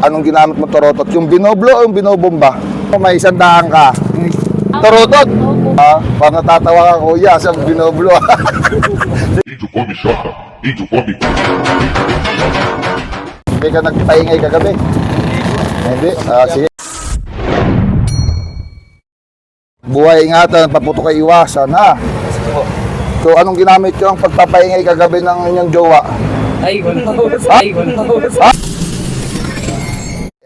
Anong ginamit mo turotot? Yung binoblo o yung binobomba? May 100 ka. Turotot? Pag natatawa ka, kuya, sa binoblo. Índio come chota, índio come. Hindi ka nagpaingay kagabi? Hindi? Sige. Buhay ingatan, paputok kay iwasan, ha? So, anong ginamit yung pagpapaingay kagabi ng inyong jowa? Ay, wala.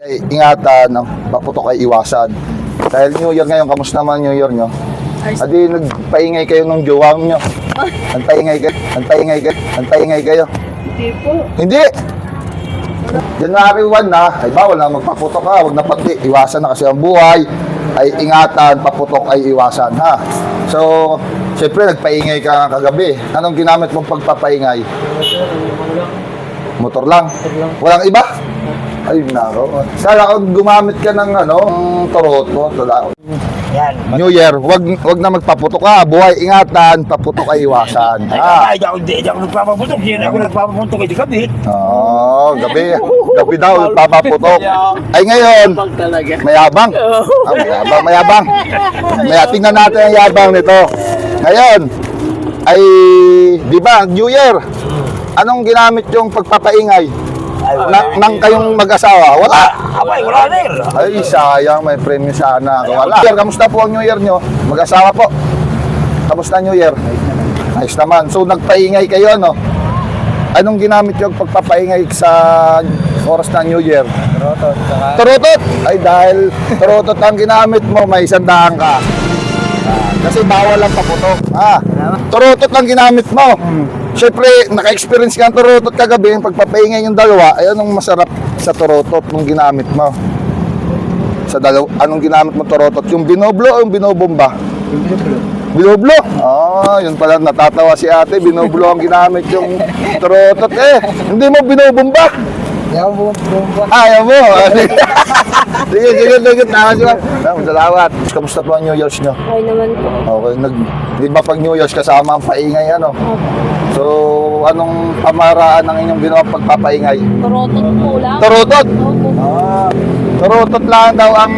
Ay, ingatan, paputok kay iwasan. Dahil New Year ngayon, kamusta naman New Year nyo? Adi, nagpaingay kayo ng jowa nyo. Nagpaingay kayo. Hindi po. Hindi! January 1 na, ay bawal na magpaputok ka, huwag na pati, iwasan na kasi ang buhay. Ay ingatan, paputok ay iwasan, ha? So, siyempre nagpaingay ka kagabi. Anong ginamit mong pagpapaingay? Motor lang? Walang iba? Ay, naro. Kaya kung gumamit ka ng turotot, New Year, wag na magpaputok ka. Buhay, ingatan, paputok ay iwasan. Ay, hindi ako nagpapaputok. Hindi ako nagpapaputok ito gabi. Oo, gabi. Gabi daw, papaputok. Ay ngayon, mayabang. Mayabang. Tingnan natin ang yabang nito. Ngayon, ay, di ba, New Year, anong ginamit yung pagpapaingay? Nang kayong mag-asawa? Wala. Abay, wala na yun. Ay, sayang, may premyo sana. Wala. Kamusta po ang New Year nyo? Mag-asawa po. Kamusta New Year? Ayos naman. So, nagpaingay kayo, no? Anong ginamit yung pagpapaingay sa oras na New Year? Turotot. Turotot! Ay, dahil turotot ang ginamit mo, may 100 ka. Kasi bawal ang paputok. Turotot ang ginamit mo. Siyempre, naka-experience ka ng turotot kagabi, yung pagpapaingay yung dalawa, ay anong masarap sa turotot nung ginamit mo? Sa dalawa, anong ginamit mo turotot? Yung binoblo o yung binobomba? Binoblo? Yun pala, natatawa si ate, binoblo ang ginamit yung turotot. Hindi mo binobomba? Ayaw mo, bomba. Ayaw mo? Sige, tawa siya. Salamat. Kamusta po ang New Year's nyo? Okay naman po. Okay, di ba pag New Year's kasama ang paingay, ano? So, anong pamaraan ng inyong ginawa pagpapaingay? Turotot po lang. Turotot? Opo. Turotot lang daw ang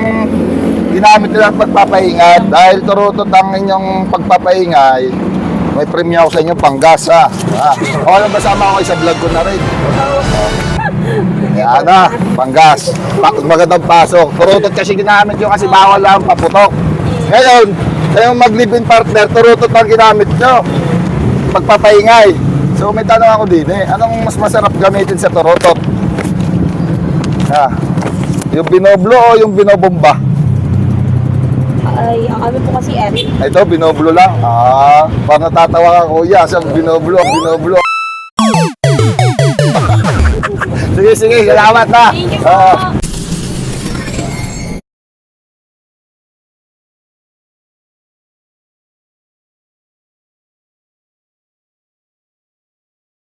ginamit nilang pagpapaingay. Dahil turotot ang inyong pagpapaingay, may premyo ako sa inyo, panggas, ha? Okay lang, basama ako sa vlog ko na rin. Yan na, panggas. Magandang pasok. Turotot kasi ginamit nyo kasi bawal lang paputok. Ngayon, kayong mag-live-in partner, turotot ang ginamit nyo. Pagpapaingay. So may tanong ako din anong mas masarap gamitin sa turotot? Yung binoblo o yung binobomba? Ay, ang ano po kasi Eric. Ito, binoblo lang. Pag natatawa ka kuya sa binoblo. Sige, salamat na. Thank you po.